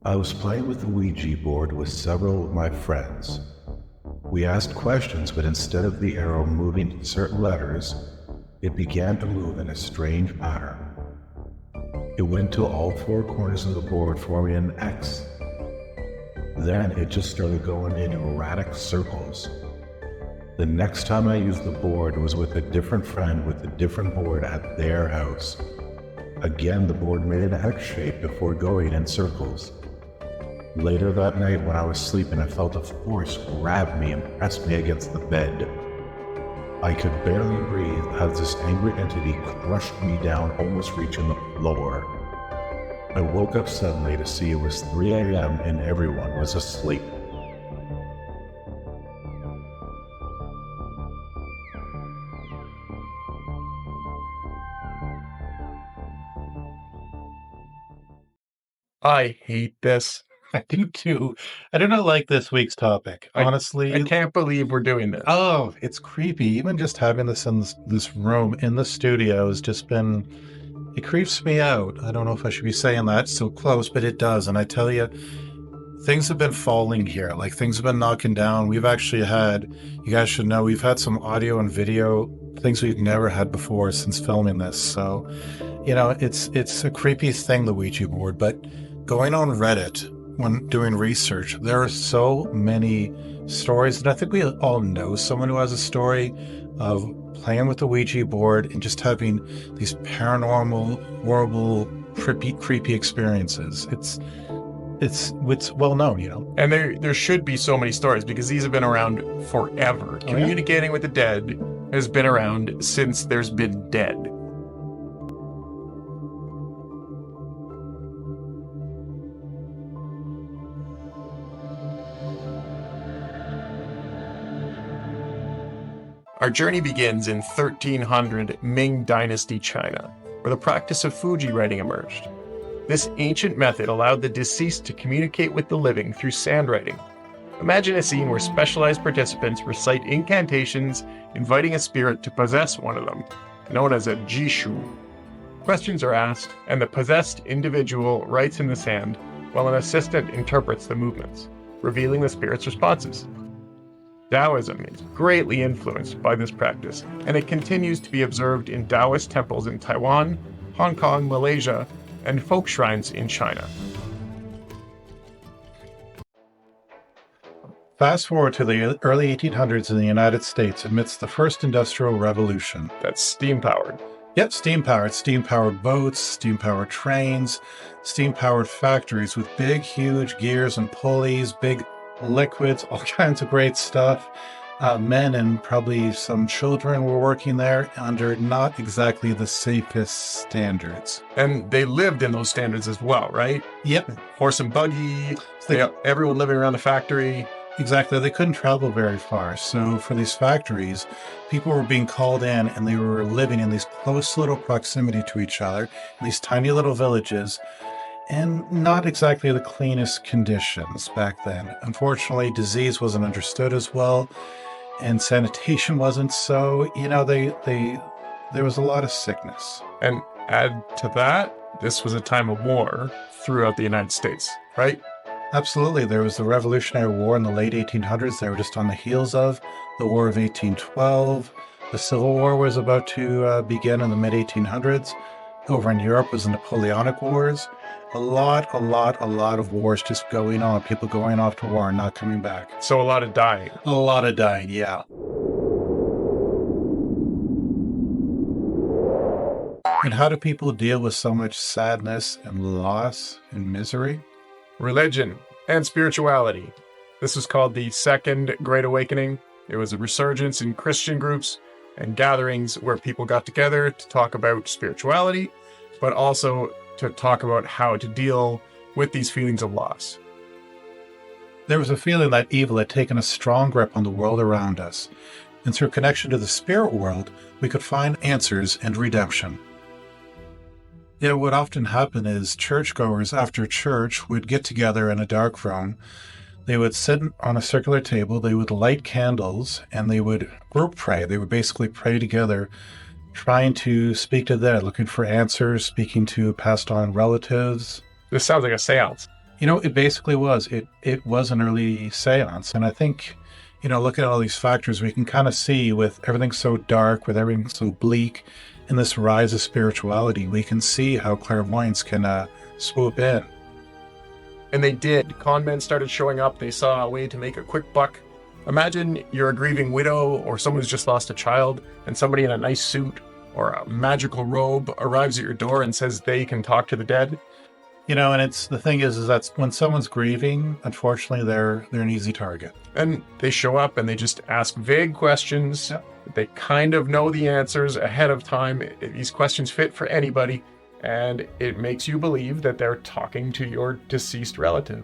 I was playing with the Ouija board with several of my friends. We asked questions, but instead of the arrow moving to certain letters, it began to move in a strange pattern. It went to all four corners of the board, forming an X. Then it just started going in erratic circles. The next time I used the board was with a different friend with a different board at their house. Again, the board made an X shape before going in circles. Later that night when I was sleeping, I felt a force grab me and press me against the bed. I could barely breathe as this angry entity crushed me down, almost reaching the floor. I woke up suddenly to see it was 3 a.m. and everyone was asleep. I hate this. I do too. I do not like this week's topic. Honestly, I can't believe we're doing this. Oh, it's creepy. Even just having this in this room in the studio has just been, it creeps me out. I don't know if I should be saying that so close, but it does. And I tell you, things have been falling here. Like things have been knocking down. We've actually had, you guys should know, we've had some audio and video, things we've never had before since filming this. So, you know, it's a creepy thing, the Ouija board, but going on Reddit, when doing research, there are so many stories, and I think we all know someone who has a story of playing with the Ouija board and just having these paranormal, horrible, creepy experiences. It's well known, you know. And there should be so many stories because these have been around forever. Oh, Communicating with the dead has been around since there's been dead. Our journey begins in 1300 Ming Dynasty China, where the practice of Fuji writing emerged. This ancient method allowed the deceased to communicate with the living through sand writing. Imagine a scene where specialized participants recite incantations, inviting a spirit to possess one of them, known as a jishu. Questions are asked, and the possessed individual writes in the sand, while an assistant interprets the movements, revealing the spirit's responses. Taoism is greatly influenced by this practice, and it continues to be observed in Taoist temples in Taiwan, Hong Kong, Malaysia, and folk shrines in China. Fast forward to the early 1800s in the United States amidst the first industrial revolution. That's steam-powered. Yep, steam-powered. Steam-powered boats, steam-powered trains, steam-powered factories with big, huge gears and pulleys, big liquids, all kinds of great stuff. Men and probably some children were working there under not exactly the safest standards. And they lived in those standards as well, right? Yep. Horse and buggy, everyone living around the factory. Exactly. They couldn't travel very far. So for these factories, people were being called in and they were living in these close little proximity to each other, in these tiny little villages, and not exactly the cleanest conditions back then. Unfortunately, disease wasn't understood as well, and sanitation wasn't, so, you know, there was a lot of sickness. And add to that, this was a time of war throughout the United States, right? Absolutely. There was the Revolutionary War in the late 1800s. They were just on the heels of the War of 1812. The Civil War was about to begin in the mid-1800s. Over in Europe was the Napoleonic Wars. A lot of wars just going on. People going off to war and not coming back. So a lot of dying. A lot of dying, yeah. And how do people deal with so much sadness and loss and misery? Religion and spirituality. This was called the Second Great Awakening. It was a resurgence in Christian groups and gatherings where people got together to talk about spirituality, but also to talk about how to deal with these feelings of loss. There was a feeling that evil had taken a strong grip on the world around us, and through connection to the spirit world, we could find answers and redemption. You know, what often happened is churchgoers after church would get together in a dark room. They would sit on a circular table, they would light candles, and they would group pray. They would basically pray together, trying to speak to the dead, looking for answers, speaking to passed on relatives. This sounds like a seance. It basically was. It was an early seance. And I think, looking at all these factors, we can kind of see with everything so dark, with everything so bleak, and this rise of spirituality, we can see how clairvoyance can swoop in. And they did. Con men started showing up. They saw a way to make a quick buck. Imagine you're a grieving widow or someone who's just lost a child, and somebody in a nice suit or a magical robe arrives at your door and says they can talk to the dead. And it's the thing is that when someone's grieving, unfortunately, they're an easy target. And they show up and they just ask vague questions. Yep. They kind of know the answers ahead of time. These questions fit for anybody, and it makes you believe that they're talking to your deceased relative.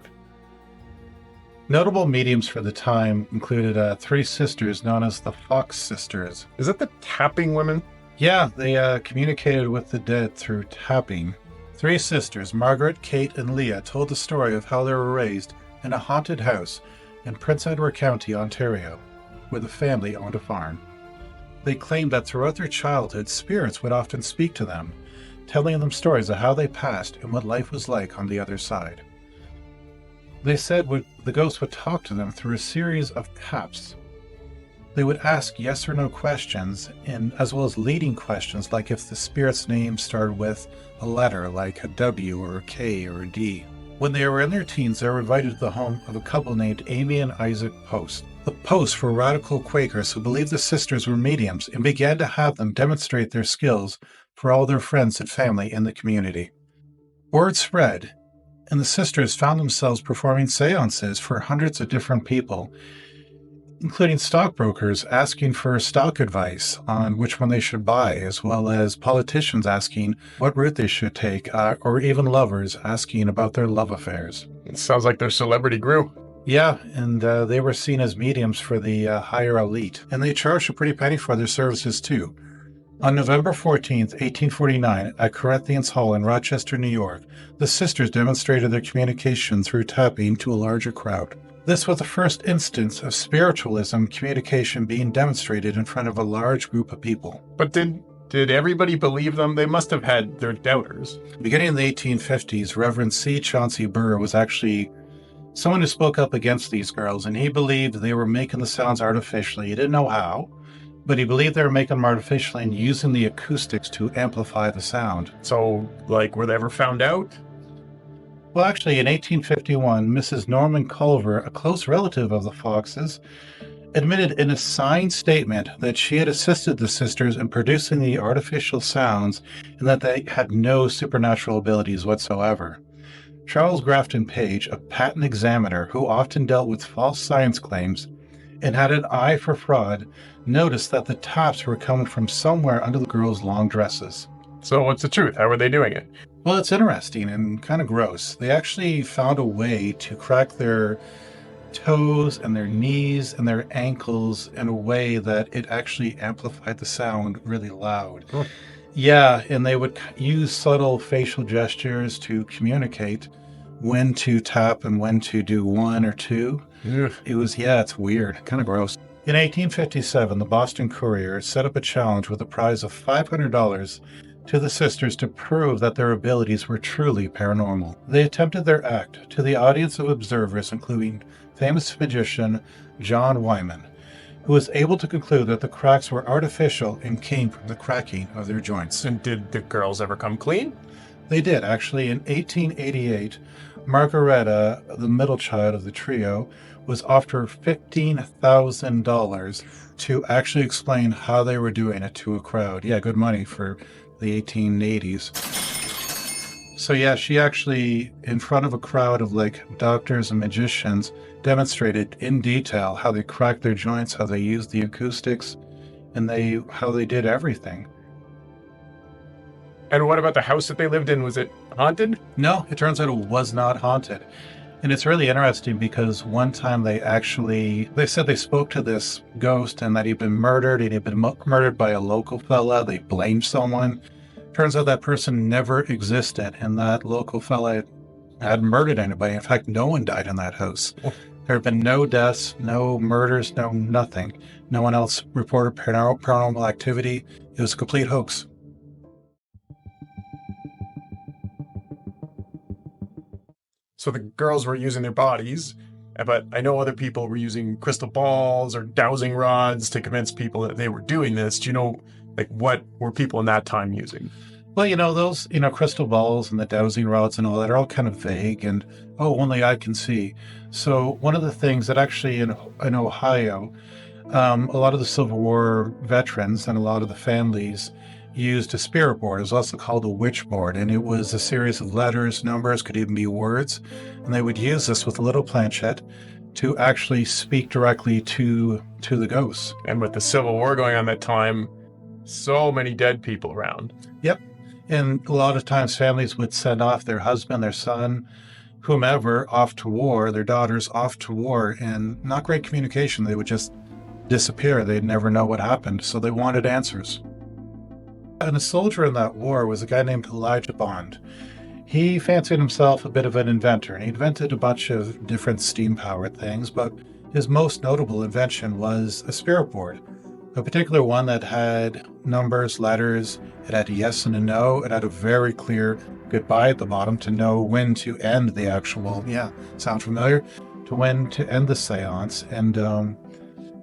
Notable mediums for the time included 3 sisters known as the Fox Sisters. Is that the tapping women? Yeah, they communicated with the dead through tapping. 3 sisters, Margaret, Kate, and Leah, told the story of how they were raised in a haunted house in Prince Edward County, Ontario, where the family owned a farm. They claimed that throughout their childhood, spirits would often speak to them, telling them stories of how they passed and what life was like on the other side. They said the ghosts would talk to them through a series of taps. They would ask yes or no questions, and as well as leading questions like if the spirit's name started with a letter like a W or a K or a D. When they were in their teens, they were invited to the home of a couple named Amy and Isaac Post. The Posts were radical Quakers who believed the sisters were mediums and began to have them demonstrate their skills for all their friends and family in the community. Word spread, and the sisters found themselves performing seances for hundreds of different people, including stockbrokers asking for stock advice on which one they should buy, as well as politicians asking what route they should take, or even lovers asking about their love affairs. It sounds like their celebrity grew. Yeah, and they were seen as mediums for the higher elite, and they charged a pretty penny for their services too. On November 14th, 1849, at Corinthians Hall in Rochester, New York, the sisters demonstrated their communication through tapping to a larger crowd. This was the first instance of spiritualism communication being demonstrated in front of a large group of people. But did everybody believe them? They must have had their doubters. Beginning in the 1850s, Reverend C. Chauncey Burr was actually someone who spoke up against these girls, and he believed they were making the sounds artificially. He didn't know how, but he believed they were making them artificially and using the acoustics to amplify the sound. So, were they ever found out? Well, actually, in 1851, Mrs. Norman Culver, a close relative of the Foxes, admitted in a signed statement that she had assisted the sisters in producing the artificial sounds and that they had no supernatural abilities whatsoever. Charles Grafton Page, a patent examiner who often dealt with false science claims and had an eye for fraud, noticed that the taps were coming from somewhere under the girls' long dresses. So what's the truth? How were they doing it? Well, it's interesting and kind of gross. They actually found a way to crack their toes and their knees and their ankles in a way that it actually amplified the sound really loud. Huh. Yeah, and they would use subtle facial gestures to communicate when to tap and when to do 1 or 2. Ugh. It's weird, kind of gross. In 1857, the Boston Courier set up a challenge with a prize of $500 to the sisters to prove that their abilities were truly paranormal. They attempted their act to the audience of observers, including famous magician John Wyman, who was able to conclude that the cracks were artificial and came from the cracking of their joints. And did the girls ever come clean? They did, actually. In 1888, Margareta, the middle child of the trio, was offered $15,000 to actually explain how they were doing it to a crowd. Yeah, good money for the 1880s. So yeah, she actually, in front of a crowd of doctors and magicians, demonstrated in detail how they cracked their joints, how they used the acoustics, and how they did everything. And what about the house that they lived in? Was it haunted? No, it turns out it was not haunted. And it's really interesting because one time they said they spoke to this ghost and that he'd been murdered, and he'd been murdered by a local fella. They blamed someone. Turns out that person never existed, and that local fella hadn't murdered anybody. In fact, no one died in that house. There have been no deaths, no murders, no nothing. No one else reported paranormal activity. It was a complete hoax. So the girls were using their bodies, but I know other people were using crystal balls or dowsing rods to convince people that they were doing this. Do you know, like, what were people in that time using? Well, those, crystal balls and the dowsing rods and all that are all kind of vague and, oh, only I can see. So one of the things that actually in Ohio, a lot of the Civil War veterans and a lot of the families used a spirit board. It was also called a witch board, and it was a series of letters, numbers, could even be words. And they would use this with a little planchette to actually speak directly to the ghosts. And with the Civil War going on that time, so many dead people around. Yep. And a lot of times families would send off their husband, their son, whomever, off to war, their daughters off to war, and not great communication. They would just disappear. They'd never know what happened. So they wanted answers. And a soldier in that war was a guy named Elijah Bond. He fancied himself a bit of an inventor, and he invented a bunch of different steam-powered things, but his most notable invention was a spirit board, a particular one that had numbers, letters, it had a yes and a no, it had a very clear goodbye at the bottom to know when to end the actual, sound familiar, to when to end the seance. And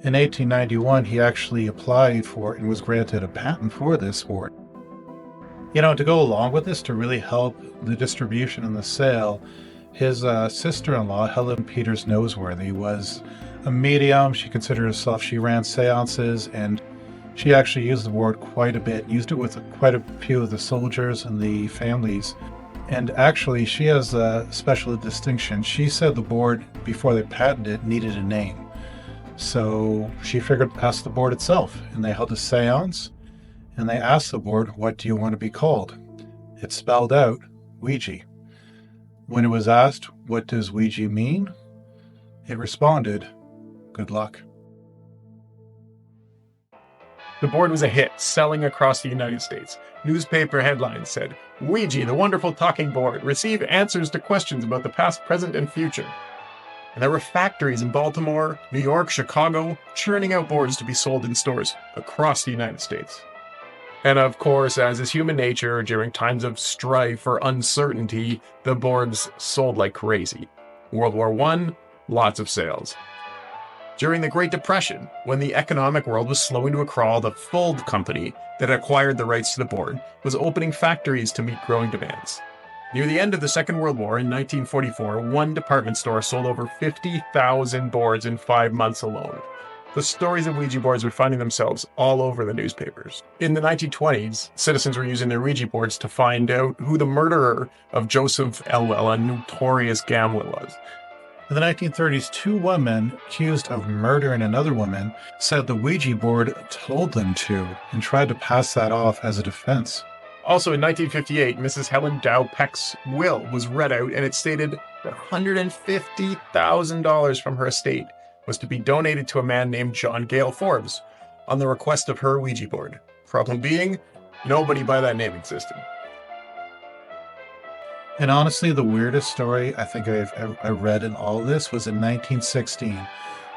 in 1891, he actually applied for and was granted a patent for this board. To go along with this, to really help the distribution and the sale, his sister-in-law, Helen Peters Noseworthy, was a medium. She considered herself, she ran seances, and she actually used the board quite a bit, used it with quite a few of the soldiers and the families. And actually, she has a special distinction. She said the board, before they patented it, needed a name. So she figured ask the board itself, and they held a seance, and they asked the board, what do you want to be called? It spelled out Ouija. When it was asked, what does Ouija mean? It responded, good luck. The board was a hit, selling across the United States. Newspaper headlines said, Ouija, the wonderful talking board, receive answers to questions about the past, present, and future. And there were factories in Baltimore, New York, Chicago, churning out boards to be sold in stores across the United States. And of course, as is human nature, during times of strife or uncertainty, the boards sold like crazy. World War I, lots of sales. During the Great Depression, when the economic world was slowing to a crawl, the Fuld Company that acquired the rights to the board was opening factories to meet growing demands. Near the end of the Second World War in 1944, one department store sold over 50,000 boards in 5 months alone. The stories of Ouija boards were finding themselves all over the newspapers. In the 1920s, citizens were using their Ouija boards to find out who the murderer of Joseph Elwell, a notorious gambler, was. In the 1930s, two women accused of murdering another woman said the Ouija board told them to and tried to pass that off as a defense. Also in 1958, Mrs. Helen Dow Peck's will was read out, and it stated that $150,000 from her estate was to be donated to a man named John Gale Forbes on the request of her Ouija board. Problem being, nobody by that name existed. And honestly, the weirdest story I think I read in all this was in 1916.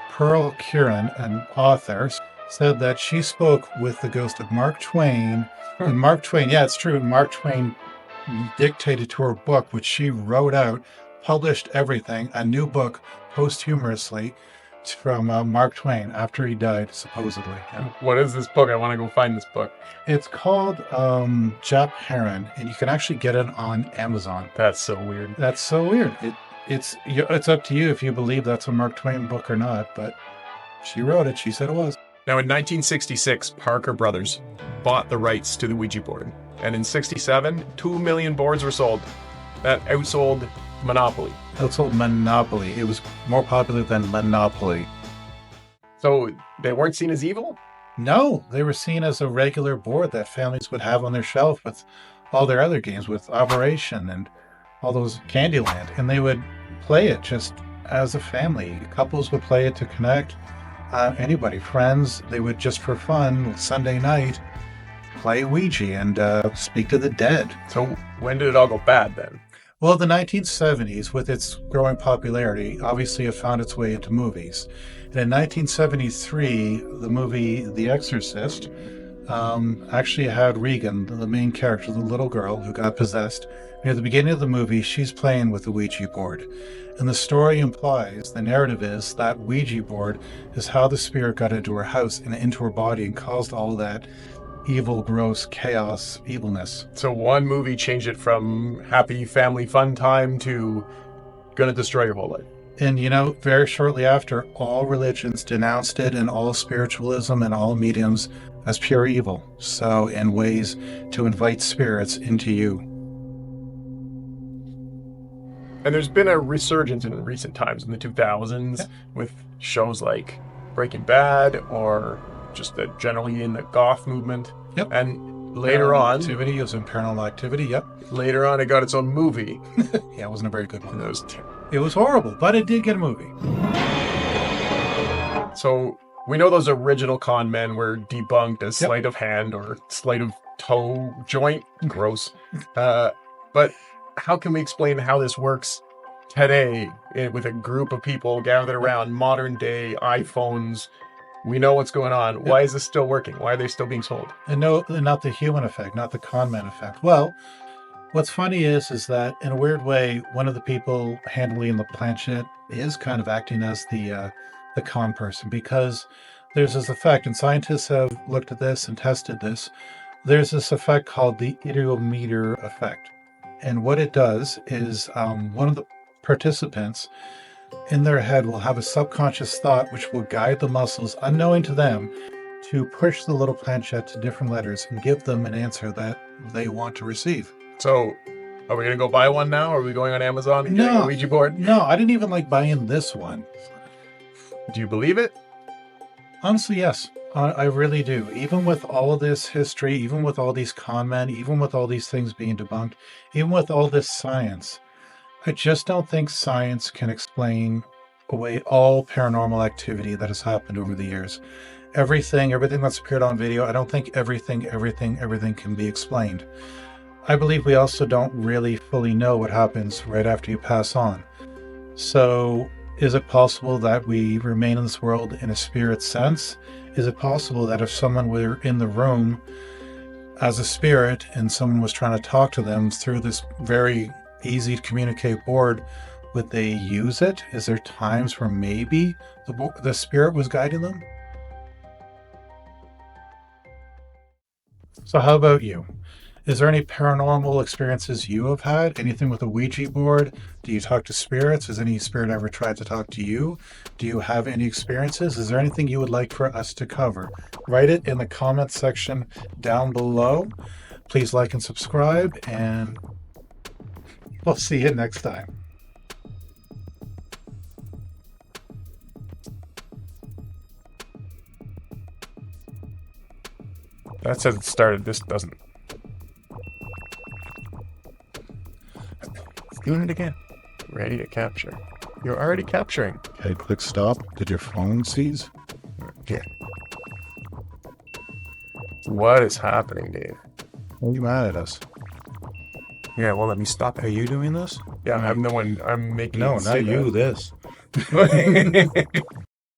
Pearl Curran, an author, said that she spoke with the ghost of Mark Twain. And Mark Twain, yeah, it's true. Mark Twain dictated to her book, which she wrote out, published everything, a new book posthumously from Mark Twain after he died, supposedly. Yeah. What is this book? I want to go find this book. It's called Jap Heron, and you can actually get it on Amazon. That's so weird. That's so weird. It's up to you if you believe that's a Mark Twain book or not, but she wrote it. She said it was. Now, in 1966, Parker Brothers bought the rights to the Ouija board. And in 67, 2 million boards were sold. That outsold Monopoly. Outsold Monopoly. It was more popular than Monopoly. So they weren't seen as evil? No, they were seen as a regular board that families would have on their shelf with all their other games, with Operation and all those Candyland. And they would play it just as a family. Couples would play it to connect. Anybody, friends, they would just for fun, Sunday night, play Ouija and speak to the dead. So when did it all go bad then? Well, the 1970s, with its growing popularity, obviously it found its way into movies. And in 1973, the movie The Exorcist actually had Regan, the main character, the little girl who got possessed. Near the beginning of the movie, she's playing with the Ouija board. And the story implies, the narrative is, that Ouija board is how the spirit got into her house and into her body and caused all that evil, gross, chaos, evilness. So one movie changed it from happy family fun time to gonna destroy your whole life. And, you know, very shortly after, all religions denounced it and all spiritualism and all mediums as pure evil. So, in ways to invite spirits into you. And there's been a resurgence in recent times in the 2000s with shows like Breaking Bad or just generally in the goth movement. Yep. And later on... Activity, it was in Paranormal Activity, yep. Later on, it got its own movie. Yeah, it wasn't a very good one. It was horrible, but it did get a movie. So we know those original con men were debunked as sleight of hand or sleight of toe joint. Gross. But how can we explain how this works today with a group of people gathered around modern day iPhones? We know what's going on. Why is this still working? Why are they still being sold? And no, not the human effect, not the con man effect. Well, what's funny is that in a weird way, one of the people handling the planchette is kind of acting as the con person, because there's this effect, and scientists have looked at this and tested this. There's this effect called the ideomotor effect. And what it does is one of the participants in their head will have a subconscious thought which will guide the muscles, unknowing to them, to push the little planchette to different letters and give them an answer that they want to receive. So, are we going to go buy one now? Or are we going on Amazon and getting a Ouija board? No, I didn't even like buying this one. Do you believe it? Honestly, yes. I really do. Even with all of this history, even with all these con men, even with all these things being debunked, even with all this science, I just don't think science can explain away all paranormal activity that has happened over the years. Everything that's appeared on video, I don't think everything can be explained. I believe we also don't really fully know what happens right after you pass on. So, is it possible that we remain in this world in a spirit sense? Is it possible that if someone were in the room as a spirit and someone was trying to talk to them through this very easy to communicate board, would they use it? Is there times where maybe the spirit was guiding them? So how about you? Is there any paranormal experiences you have had? Anything with a Ouija board? Do you talk to spirits? Has any spirit ever tried to talk to you? Do you have any experiences? Is there anything you would like for us to cover? Write it in the comments section down below. Please like and subscribe, and we'll see you next time. That says it started. This doesn't. Doing it again. Ready to capture. You're already capturing. Okay, click stop. Did your phone seize? Yeah. What is happening, Dave? Are you mad at us? Yeah, well, let me stop it. Are you doing this? Yeah, I'm the one. I'm making. No, not you. This.